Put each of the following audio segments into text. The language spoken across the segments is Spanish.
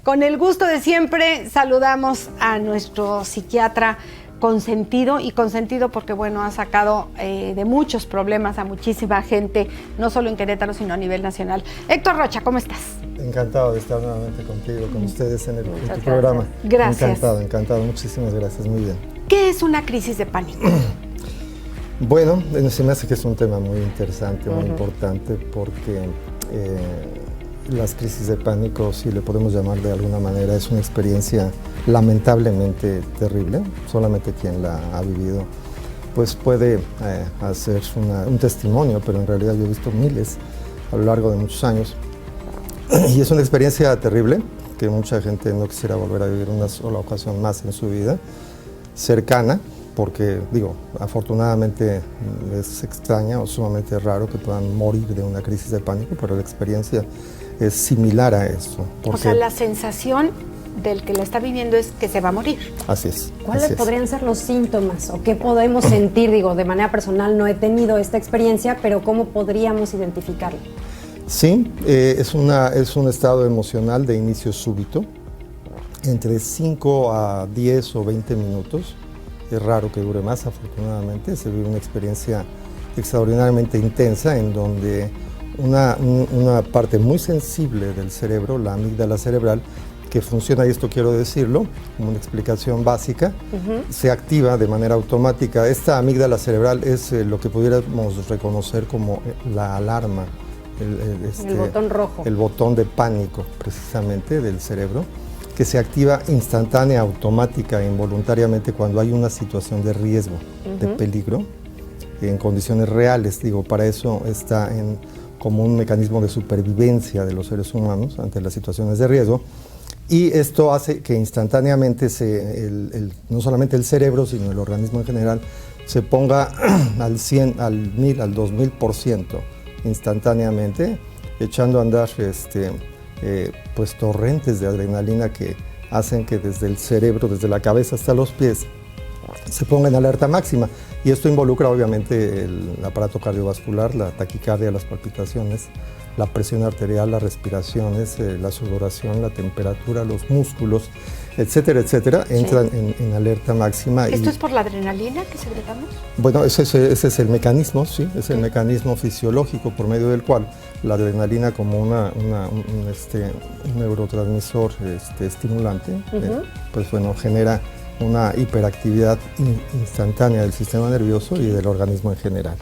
Con el gusto de siempre, saludamos a nuestro psiquiatra consentido, y consentido porque, bueno, ha sacado de muchos problemas a muchísima gente, no solo en Querétaro, sino a nivel nacional. Héctor Rocha, ¿cómo estás? Encantado de estar nuevamente contigo, con ustedes en tu programa. Gracias. Encantado, muchísimas gracias, muy bien. ¿Qué es una crisis de pánico? Bueno, se me hace que es un tema muy interesante, muy importante, porque las crisis de pánico, si le podemos llamar de alguna manera, es una experiencia lamentablemente terrible. Solamente quien la ha vivido pues puede hacer un testimonio, pero en realidad yo he visto miles a lo largo de muchos años. Y es una experiencia terrible que mucha gente no quisiera volver a vivir una sola ocasión más en su vida, cercana, porque, digo, afortunadamente es extraña o sumamente raro que puedan morir de una crisis de pánico, pero la experiencia es similar a eso. O sea, la sensación del que la está viviendo es que se va a morir. Así es. ¿Cuáles podrían ser los síntomas o qué podemos sentir? Digo, de manera personal no he tenido esta experiencia, pero ¿cómo podríamos identificarlo? Sí, es un estado emocional de inicio súbito, entre 5 a 10 o 20 minutos. Es raro que dure más, afortunadamente. Se vive una experiencia extraordinariamente intensa en donde una parte muy sensible del cerebro, la amígdala cerebral, que funciona, y esto quiero decirlo, como una explicación básica, se activa de manera automática. Esta amígdala cerebral es lo que pudiéramos reconocer como la alarma, el botón rojo. El botón de pánico, precisamente, del cerebro, que se activa instantánea, automática e involuntariamente cuando hay una situación de riesgo, de peligro, en condiciones reales. Digo, para eso está como un mecanismo de supervivencia de los seres humanos ante las situaciones de riesgo. Y esto hace que instantáneamente no solamente el cerebro, sino el organismo en general, se ponga al 100, al 1000, al 2000% instantáneamente, echando a andar pues torrentes de adrenalina que hacen que desde el cerebro, desde la cabeza hasta los pies, se ponga en alerta máxima. Y esto involucra obviamente el aparato cardiovascular, la taquicardia, las palpitaciones, la presión arterial, las respiraciones, la sudoración, la temperatura, los músculos, etcétera, etcétera, entran en alerta máxima. ¿Esto es por la adrenalina que segregamos? Bueno, ese es el mecanismo, sí, es el mecanismo fisiológico por medio del cual la adrenalina, como un neurotransmisor estimulante, pues bueno, genera una hiperactividad instantánea del sistema nervioso y del organismo en general.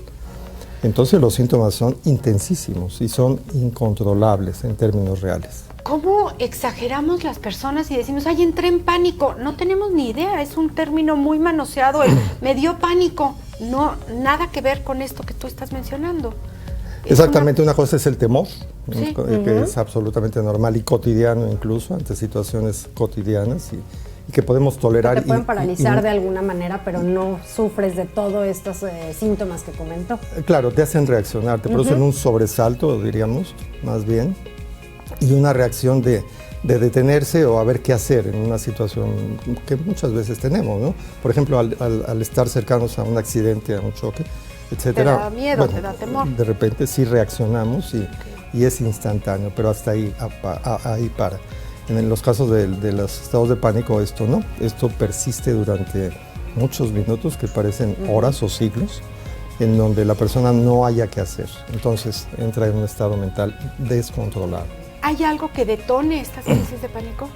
Entonces los síntomas son intensísimos y son incontrolables en términos reales. ¿Cómo exageramos las personas y decimos, ay, entré en pánico? No tenemos ni idea, es un término muy manoseado, me dio pánico. No, nada que ver con esto que tú estás mencionando. Exactamente, una cosa es el temor, ¿sí? Que es absolutamente normal y cotidiano incluso, ante situaciones cotidianas y que podemos tolerar. Te pueden paralizar de alguna manera, pero no sufres de todos estos síntomas que comentó. Claro, te hacen reaccionar, te producen un sobresalto, diríamos, más bien, y una reacción de detenerse o a ver qué hacer en una situación que muchas veces tenemos, ¿no? Por ejemplo, al estar cercanos a un accidente, a un choque, etcétera. Te da miedo, bueno, te da temor. De repente sí reaccionamos y es instantáneo, pero hasta ahí para. En los casos de los estados de pánico, esto no. Esto persiste durante muchos minutos, que parecen horas o siglos, en donde la persona no haya qué hacer. Entonces entra en un estado mental descontrolado. ¿Hay algo que detone estas crisis de pánico?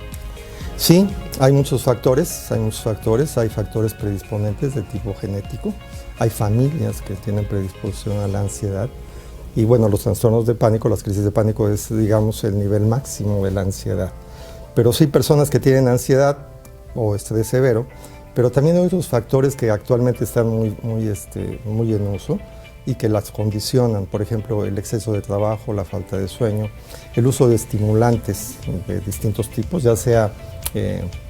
Sí, hay muchos factores. Hay factores predisponentes de tipo genético. Hay familias que tienen predisposición a la ansiedad. Y bueno, los trastornos de pánico, las crisis de pánico es, digamos, el nivel máximo de la ansiedad. Pero sí, personas que tienen ansiedad o estrés severo, pero también hay otros factores que actualmente están muy en uso y que las condicionan. Por ejemplo, el exceso de trabajo, la falta de sueño, el uso de estimulantes de distintos tipos, ya sea,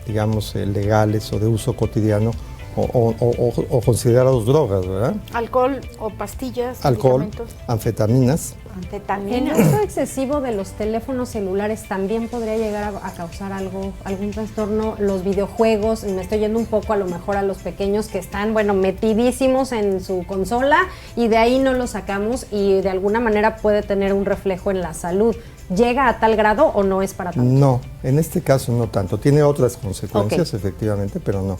digamos, legales o de uso cotidiano, o considerados drogas, ¿verdad? Alcohol o pastillas, alcohol, medicamentos. anfetaminas, El anfetamina. uso excesivo de los teléfonos celulares también podría llegar a causar algún trastorno. Los videojuegos, y me estoy yendo un poco a lo mejor a los pequeños que están, bueno, metidísimos en su consola y de ahí no los sacamos y de alguna manera puede tener un reflejo en la salud. ¿Llega a tal grado o no es para tanto? No, en este caso no tanto. Tiene otras consecuencias, efectivamente, pero no.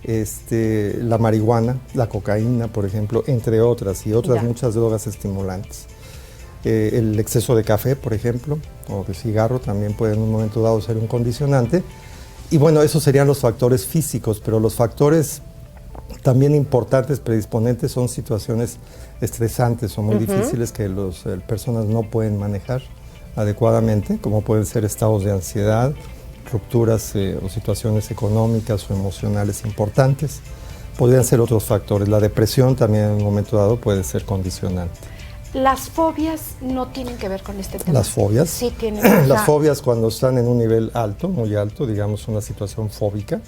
La marihuana, la cocaína, por ejemplo, entre otras, y otras muchas drogas estimulantes. El exceso de café, por ejemplo, o de cigarro también puede en un momento dado ser un condicionante. Y bueno, esos serían los factores físicos, pero los factores también importantes, predisponentes, son situaciones estresantes o muy difíciles que las personas no pueden manejar adecuadamente, como pueden ser estados de ansiedad, rupturas o situaciones económicas o emocionales importantes. Podrían ser otros factores. La depresión también en un momento dado puede ser condicionante. ¿Las fobias no tienen que ver con este tema? Las fobias. Sí tienen. Las fobias cuando están en un nivel alto, muy alto, digamos una situación fóbica.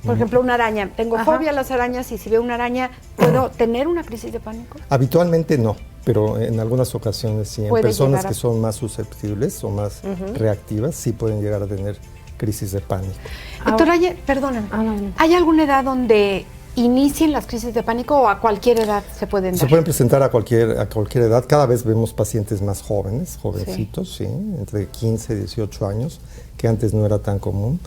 Por ejemplo, una araña. Tengo fobia a las arañas y si veo una araña, ¿puedo tener una crisis de pánico? Habitualmente no, pero en algunas ocasiones sí. En personas que a... son más susceptibles o más reactivas, sí pueden llegar a tener crisis de pánico. Doctora, perdóname, ¿hay alguna edad donde inicien las crisis de pánico o a cualquier edad se pueden dar? Se pueden presentar a cualquier edad. Cada vez vemos pacientes más jóvenes, jovencitos, sí, entre 15 y 18 años, que antes no era tan común.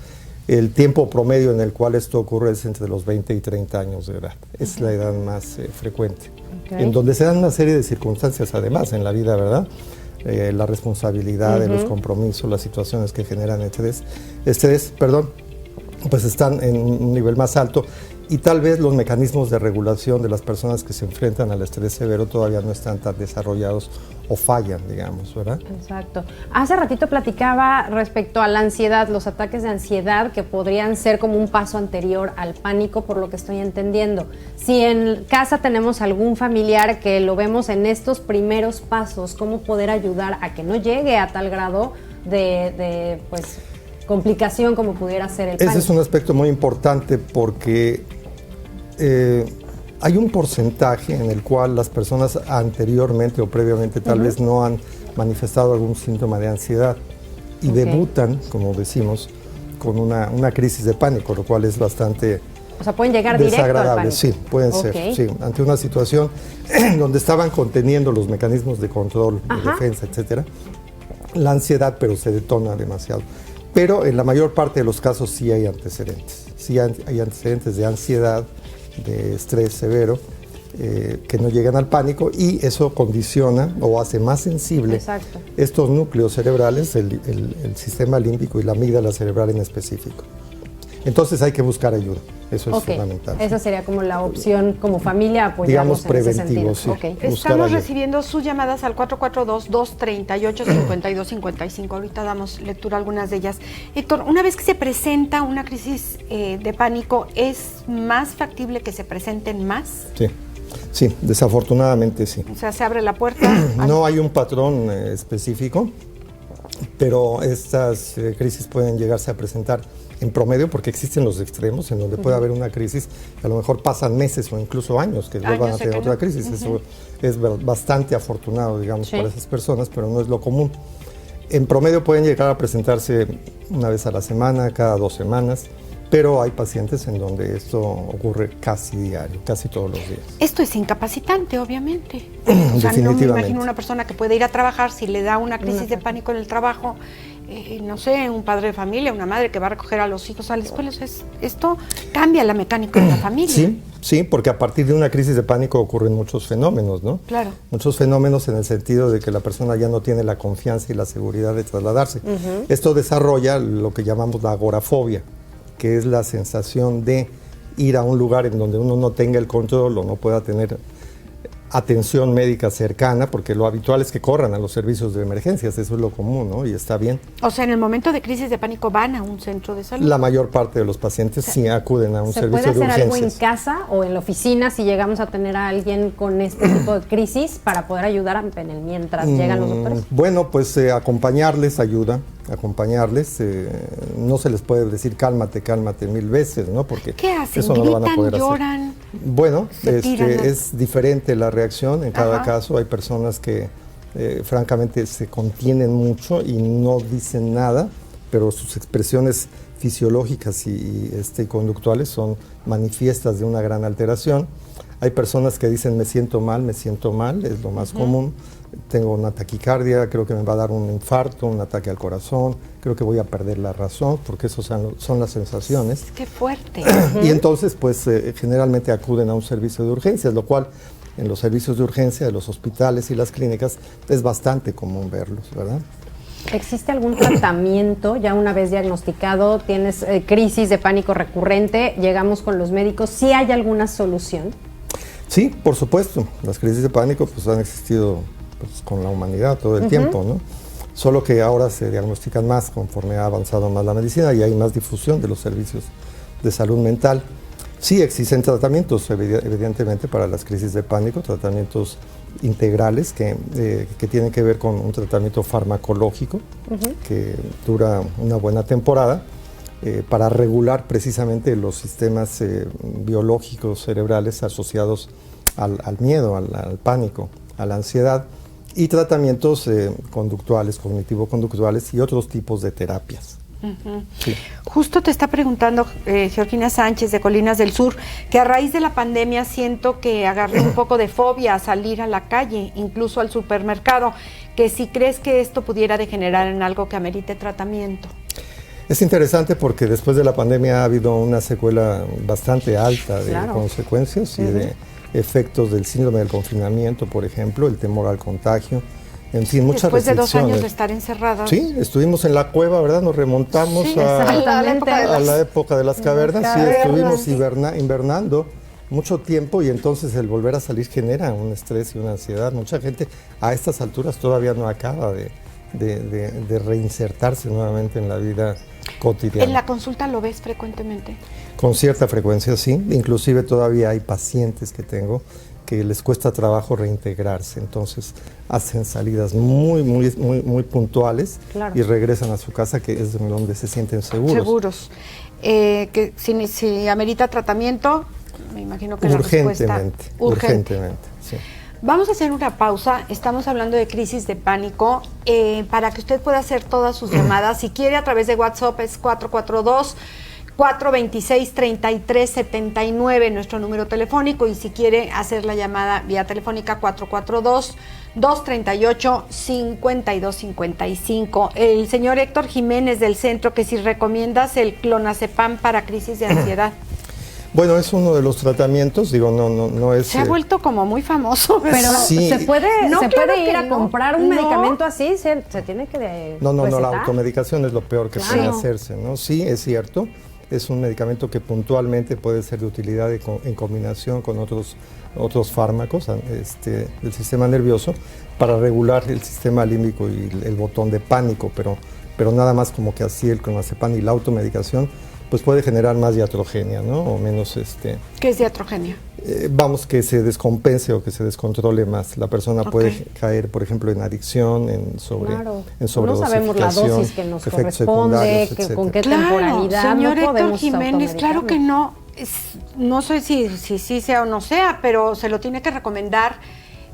El tiempo promedio en el cual esto ocurre es entre los 20 y 30 años de edad. Es la edad más frecuente. En donde se dan una serie de circunstancias, además, en la vida, ¿verdad? La responsabilidad de los compromisos, las situaciones que generan estrés, pues están en un nivel más alto y tal vez los mecanismos de regulación de las personas que se enfrentan al estrés severo todavía no están tan desarrollados o fallan, digamos, ¿verdad? Exacto. Hace ratito platicaba respecto a la ansiedad, los ataques de ansiedad que podrían ser como un paso anterior al pánico, por lo que estoy entendiendo. Si en casa tenemos algún familiar que lo vemos en estos primeros pasos, ¿cómo poder ayudar a que no llegue a tal grado de complicación como pudiera ser el pánico? Ese es un aspecto muy importante porque hay un porcentaje en el cual las personas anteriormente o previamente tal vez no han manifestado algún síntoma de ansiedad y debutan, como decimos, con una crisis de pánico, lo cual es bastante O sea, pueden llegar directo al pánico. Sí, pueden ser, sí, ante una situación donde estaban conteniendo los mecanismos de control, de defensa, etcétera, la ansiedad, pero se detona demasiado. Pero en la mayor parte de los casos sí hay antecedentes. Sí hay antecedentes de ansiedad, de estrés severo, que no llegan al pánico y eso condiciona o hace más sensible estos núcleos cerebrales, el sistema límbico y la amígdala cerebral en específico. Entonces hay que buscar ayuda, eso es fundamental. Esa sería como la opción como familia, apoyarnos en ese sentido. Sí. Estamos recibiendo sus llamadas al 442-238-5255. Ahorita damos lectura a algunas de ellas. Héctor, una vez que se presenta una crisis de pánico, ¿es más factible que se presenten más? Sí, desafortunadamente sí. O sea, se abre la puerta. No hay un patrón específico, pero estas crisis pueden llegarse a presentar en promedio, porque existen los extremos en donde puede haber una crisis, que a lo mejor pasan meses o incluso años que vuelvan a tener otra crisis. Eso es bastante afortunado, digamos, para esas personas, pero no es lo común. En promedio pueden llegar a presentarse una vez a la semana, cada 2 semanas, pero hay pacientes en donde esto ocurre casi diario, casi todos los días. Esto es incapacitante, obviamente. Definitivamente. O sea, no me imagino una persona que puede ir a trabajar, si le da una crisis de pánico en el trabajo, no sé, un padre de familia, una madre que va a recoger a los hijos a la escuela. Esto cambia la mecánica de la familia. Sí, porque a partir de una crisis de pánico ocurren muchos fenómenos, ¿no? Claro. Muchos fenómenos en el sentido de que la persona ya no tiene la confianza y la seguridad de trasladarse. Esto desarrolla lo que llamamos la agorafobia, que es la sensación de ir a un lugar en donde uno no tenga el control o no pueda tener atención médica cercana, porque lo habitual es que corran a los servicios de emergencias, eso es lo común, ¿no? Y está bien. O sea, en el momento de crisis de pánico van a un centro de salud. La mayor parte de los pacientes sí acuden a un servicio de urgencias. ¿Se puede hacer algo en casa o en la oficina si llegamos a tener a alguien con este tipo de crisis para poder ayudar mientras llegan los doctores? Bueno, pues acompañarles ayuda. No se les puede decir cálmate 1000 veces, ¿no? Porque ¿qué hacen? Eso no lo van a poder lloran. Bueno, es diferente la reacción en cada caso. Hay personas que francamente se contienen mucho y no dicen nada, pero sus expresiones fisiológicas y conductuales son manifiestas de una gran alteración. Hay personas que dicen me siento mal, es lo más común. Tengo una taquicardia, creo que me va a dar un infarto, un ataque al corazón, creo que voy a perder la razón, porque esas son las sensaciones. ¡Qué fuerte! Y entonces, pues, generalmente acuden a un servicio de urgencias, lo cual en los servicios de urgencia de los hospitales y las clínicas es bastante común verlos, ¿verdad? ¿Existe algún tratamiento ya una vez diagnosticado, tienes crisis de pánico recurrente, llegamos con los médicos, ¿sí hay alguna solución? Sí, por supuesto. Las crisis de pánico pues han existido pues, con la humanidad todo el tiempo, ¿no? Solo que ahora se diagnostican más conforme ha avanzado más la medicina y hay más difusión de los servicios de salud mental. Sí existen tratamientos, evidentemente, para las crisis de pánico, tratamientos integrales que tienen que ver con un tratamiento farmacológico que dura una buena temporada para regular precisamente los sistemas biológicos cerebrales asociados al miedo, al pánico, a la ansiedad, y tratamientos conductuales, cognitivo-conductuales y otros tipos de terapias. Sí. Justo te está preguntando Georgina Sánchez de Colinas del Sur, que a raíz de la pandemia siento que agarré un poco de fobia a salir a la calle, incluso al supermercado, que si crees que esto pudiera degenerar en algo que amerite tratamiento. Es interesante porque después de la pandemia ha habido una secuela bastante alta de consecuencias y de efectos del síndrome del confinamiento, por ejemplo, el temor al contagio. En fin, muchas después de restricciones. 2 años de estar encerrados. Sí, estuvimos en la cueva, ¿verdad? Nos remontamos a la época de las cavernas. Sí, estuvimos invernando mucho tiempo y entonces el volver a salir genera un estrés y una ansiedad. Mucha gente a estas alturas todavía no acaba de reinsertarse nuevamente en la vida cotidiana. ¿En la consulta lo ves frecuentemente? Con cierta frecuencia, sí. Inclusive todavía hay pacientes que tengo que les cuesta trabajo reintegrarse, entonces hacen salidas muy puntuales y regresan a su casa, que es donde se sienten seguros. Que si amerita tratamiento, me imagino que la respuesta urgentemente, sí. Vamos a hacer una pausa, estamos hablando de crisis de pánico, para que usted pueda hacer todas sus llamadas, si quiere a través de WhatsApp es 442-426-3379, nuestro número telefónico, y si quiere hacer la llamada vía telefónica 442-238-5255. El señor Héctor Jiménez del centro, que si recomiendas el clonazepam para crisis de ansiedad. Bueno, es uno de los tratamientos, digo, no es... Se ha vuelto como muy famoso. Pero sí. ¿se puede ir a comprar un medicamento así? ¿Se tiene que No, la automedicación es lo peor que puede hacerse, ¿no? Sí, es cierto, es un medicamento que puntualmente puede ser de utilidad en combinación con otros fármacos del sistema nervioso para regular el sistema límbico y el botón de pánico, pero nada más como que así el clonazepam y la automedicación pues puede generar más iatrogenia, ¿no? O menos ¿Qué es iatrogenia? Vamos, que se descompense o que se descontrole más. La persona puede caer, por ejemplo, en adicción, en sobredosificación. No sabemos la dosis que nos corresponde, con qué temporalidad. Señor Héctor Jiménez, claro que no. No sé si sea o no sea, pero se lo tiene que recomendar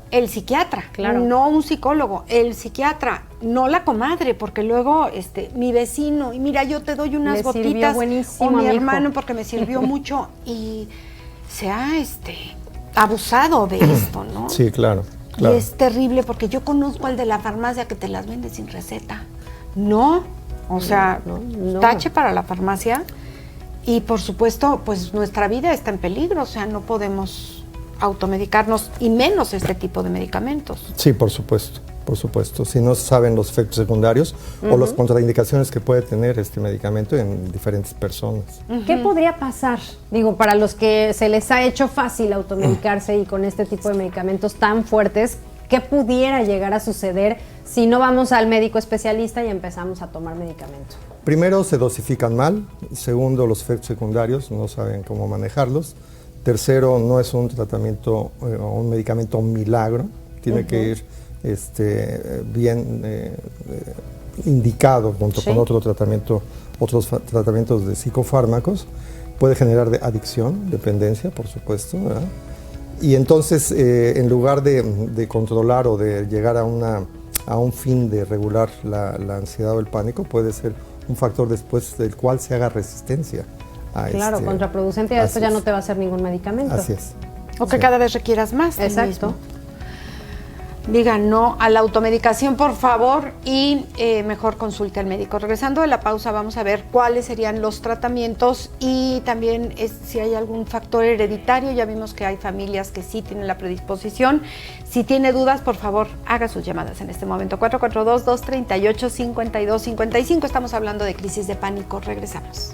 el psiquiatra, no un psicólogo, el psiquiatra, no la comadre, porque luego mi vecino, y mira, yo te doy unas gotitas, o mi hermano, porque me sirvió mucho, y se ha abusado de esto, ¿no? Sí, claro. Y es terrible, porque yo conozco al de la farmacia que te las vende sin receta. No, o sea, tache para la farmacia, y por supuesto, pues nuestra vida está en peligro, o sea, no podemos automedicarnos, y menos este tipo de medicamentos. Sí, por supuesto. Si no saben los efectos secundarios o las contraindicaciones que puede tener este medicamento en diferentes personas. ¿Qué podría pasar? Digo, para los que se les ha hecho fácil automedicarse y con este tipo de medicamentos tan fuertes, ¿qué pudiera llegar a suceder si no vamos al médico especialista y empezamos a tomar medicamento? Primero, se dosifican mal. Segundo, los efectos secundarios, no saben cómo manejarlos. Tercero, no es un tratamiento o un medicamento milagro, tiene que ir bien indicado junto con otros tratamientos de psicofármacos. Puede generar adicción, dependencia, por supuesto, ¿verdad? Y entonces, en lugar de controlar o de llegar a un fin de regular la ansiedad o el pánico, puede ser un factor después del cual se haga resistencia. Claro, contraproducente, y esto ya no te va a hacer ningún medicamento. Así es. O que cada vez requieras más. Exacto. Digan no a la automedicación, por favor, y mejor consulte al médico. Regresando de la pausa, vamos a ver cuáles serían los tratamientos y también si hay algún factor hereditario. Ya vimos que hay familias que sí tienen la predisposición. Si tiene dudas, por favor, haga sus llamadas en este momento. 442-238-5255. Estamos hablando de crisis de pánico. Regresamos.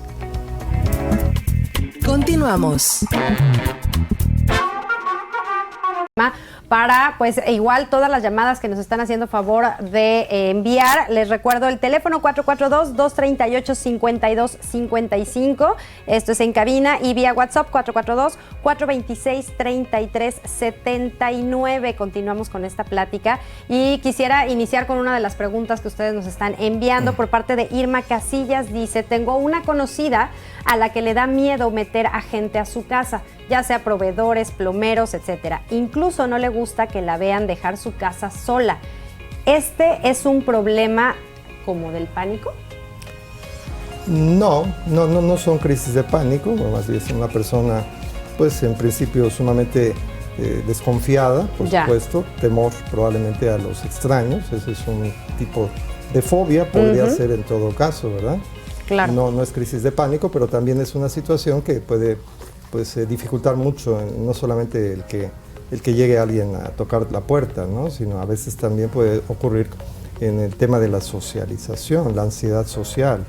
Continuamos. Para, pues, igual todas las llamadas que nos están haciendo favor de enviar. Les recuerdo el teléfono 442-238-5255. Esto es en cabina, y vía WhatsApp 442-426-3379. Continuamos con esta plática y quisiera iniciar con una de las preguntas que ustedes nos están enviando por parte de Irma Casillas. Dice: tengo una conocida a la que le da miedo meter a gente a su casa, ya sea proveedores, plomeros, etcétera. Incluso no le gusta que la vean dejar su casa sola. ¿Este es un problema como del pánico? No son crisis de pánico, más bien es una persona, pues en principio sumamente desconfiada, por supuesto, temor probablemente a los extraños. Ese es un tipo de fobia, podría ser en todo caso, ¿verdad? Claro. No es crisis de pánico, pero también es una situación que puede, pues, dificultar mucho, no solamente el que llegue alguien a tocar la puerta, ¿no? Sino a veces también puede ocurrir en el tema de la socialización, la ansiedad social.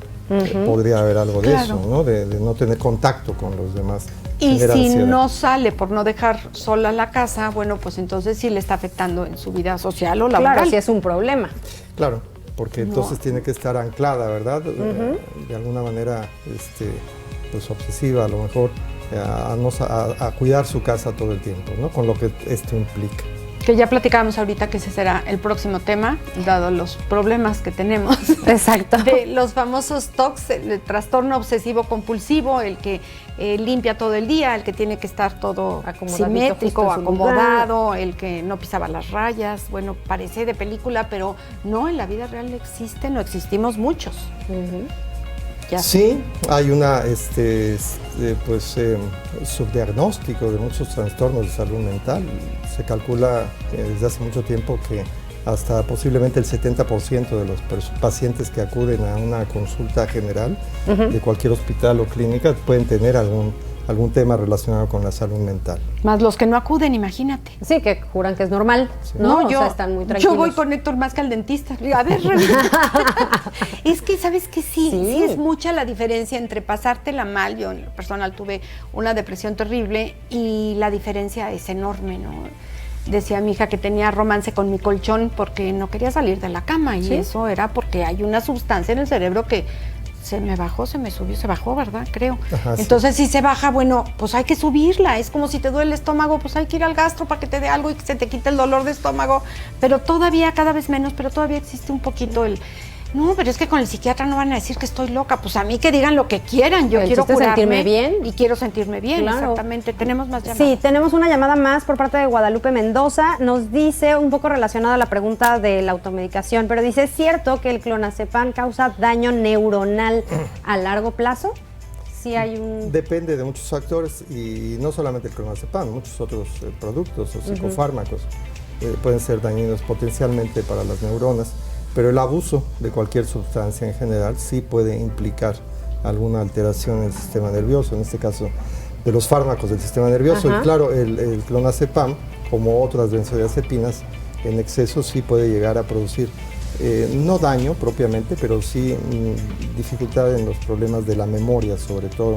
Podría haber algo de eso, ¿no? De no tener contacto con los demás. Y si ansiedad. no sale por no dejar sola la casa, bueno, pues entonces sí le está afectando en su vida social o laboral. Claro, sí es un problema. Claro, porque entonces tiene que estar anclada, ¿verdad? De alguna manera, pues obsesiva, a lo mejor, a cuidar su casa todo el tiempo, ¿no? Con lo que esto implica. Que ya platicábamos ahorita que ese será el próximo tema, dado los problemas que tenemos. Exacto. De los famosos TOCs, el trastorno obsesivo compulsivo, el que limpia todo el día, el que tiene que estar todo simétrico, acomodado, el que no pisaba las rayas. Bueno, parece de película, pero no, en la vida real existen o existimos muchos. Sí, hay una subdiagnóstico de muchos trastornos de salud mental. Se calcula desde hace mucho tiempo que hasta posiblemente el 70% de los pacientes que acuden a una consulta general de cualquier hospital o clínica pueden tener algún tema relacionado con la salud mental. Más los que no acuden, imagínate. Sí, que juran que es normal, sí. ¿no? O sea, están muy tranquilos. Yo voy con Héctor más que al dentista. A ver, es que, ¿sabes qué? Sí es mucha la diferencia entre pasártela mal. Yo, en lo personal, tuve una depresión terrible y la diferencia es enorme, ¿no? Decía mi hija que tenía romance con mi colchón porque no quería salir de la cama, y eso era porque hay una sustancia en el cerebro que se me bajó, se me subió, se bajó, ¿verdad? Creo. Ajá, entonces, si se baja, bueno, pues hay que subirla. Es como si te duele el estómago, pues hay que ir al gastro para que te dé algo y que se te quite el dolor de estómago. Pero todavía, cada vez menos, pero todavía existe un poquito el... No, pero es que con el psiquiatra no van a decir que estoy loca. Pues a mí que digan lo que quieran. Yo quiero curarme sentirme bien. Y quiero sentirme bien, claro. Exactamente. Tenemos más llamadas. Sí, tenemos una llamada más por parte de Guadalupe Mendoza. Nos dice, un poco relacionada a la pregunta de la automedicación, pero dice: ¿es cierto que el clonazepam causa daño neuronal a largo plazo? Sí hay un... Depende de muchos factores, y no solamente el clonazepam, muchos otros productos o psicofármacos pueden ser dañinos potencialmente para las neuronas. Pero el abuso de cualquier sustancia en general sí puede implicar alguna alteración en el sistema nervioso, en este caso de los fármacos del sistema nervioso. Y claro, el clonazepam, como otras benzodiazepinas, en exceso sí puede llegar a producir, no daño propiamente, pero sí dificultad en los problemas de la memoria, sobre todo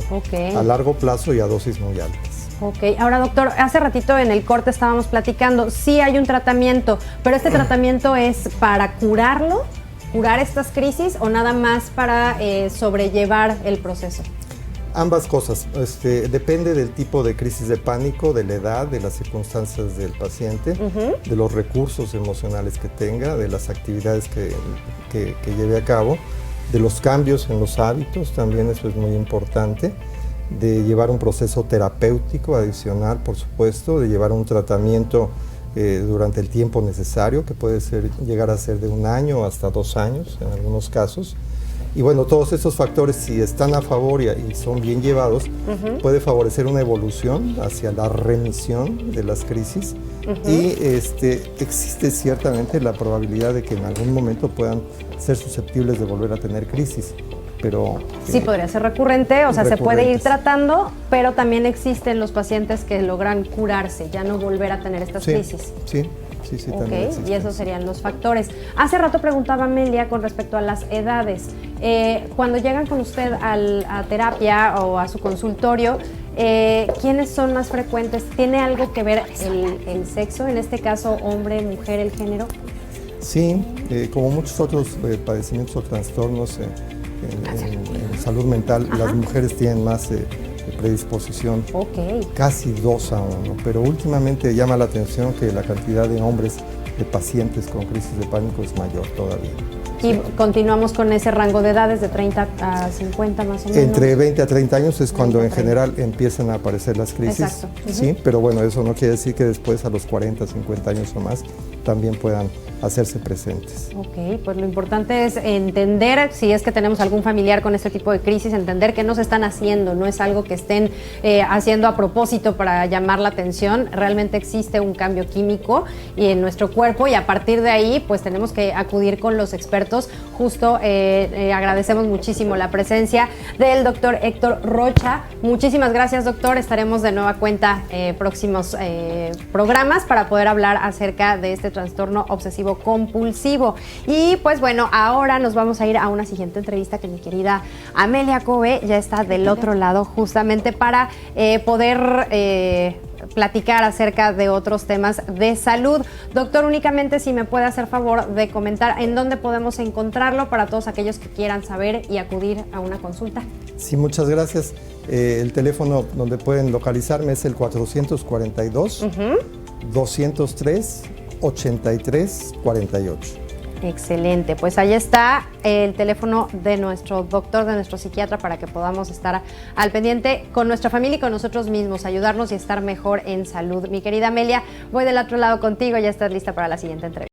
a largo plazo y a dosis muy altas. Ok, ahora doctor, hace ratito en el corte estábamos platicando, sí hay un tratamiento, pero ¿este tratamiento es para curarlo, curar estas crisis, o nada más para sobrellevar el proceso? Ambas cosas, depende del tipo de crisis de pánico, de la edad, de las circunstancias del paciente, de los recursos emocionales que tenga, de las actividades que lleve a cabo, de los cambios en los hábitos, también eso es muy importante. de llevar un proceso terapéutico adicional, por supuesto, de llevar un tratamiento durante el tiempo necesario, que puede llegar a ser de 1 año hasta 2 años en algunos casos. Y bueno, todos estos factores, si están a favor y son bien llevados, puede favorecer una evolución hacia la remisión de las crisis. Y existe ciertamente la probabilidad de que en algún momento puedan ser susceptibles de volver a tener crisis. Pero, sí, podría ser recurrente, o sea, se puede ir tratando, pero también existen los pacientes que logran curarse, ya no volver a tener estas crisis. Sí, también existen. Y esos serían los factores. Hace rato preguntaba Amelia con respecto a las edades. Cuando llegan con usted a terapia o a su consultorio, ¿quiénes son más frecuentes? ¿Tiene algo que ver el sexo, en este caso hombre, mujer, el género? Sí, como muchos otros padecimientos o trastornos en salud mental, las mujeres tienen más predisposición, casi 2 a 1, pero últimamente llama la atención que la cantidad de hombres de pacientes con crisis de pánico es mayor todavía. Y continuamos con ese rango de edades de 30 a 50 más o menos. Entre 20 a 30 años es cuando en general empiezan a aparecer las crisis. Exacto. Sí, pero bueno, eso no quiere decir que después a los 40, 50 años o más también puedan hacerse presentes. Ok, pues lo importante es entender, si es que tenemos algún familiar con este tipo de crisis, entender que no se están haciendo, no es algo que estén haciendo a propósito para llamar la atención, realmente existe un cambio químico en nuestro cuerpo y a partir de ahí pues tenemos que acudir con los expertos. Justo agradecemos muchísimo la presencia del doctor Héctor Rocha. Muchísimas gracias, doctor. Estaremos de nueva cuenta próximos programas para poder hablar acerca de este trastorno obsesivo compulsivo. Y pues bueno, ahora nos vamos a ir a una siguiente entrevista que mi querida Amelia Cove ya está del otro lado justamente para poder platicar acerca de otros temas de salud. Doctor, únicamente si me puede hacer favor de comentar en dónde podemos encontrarlo para todos aquellos que quieran saber y acudir a una consulta. Sí, muchas gracias. El teléfono donde pueden localizarme es el 442 203 8348. Excelente, pues ahí está el teléfono de nuestro doctor, de nuestro psiquiatra, para que podamos estar al pendiente con nuestra familia y con nosotros mismos, ayudarnos y estar mejor en salud. Mi querida Amelia, voy del otro lado contigo, ya estás lista para la siguiente entrevista.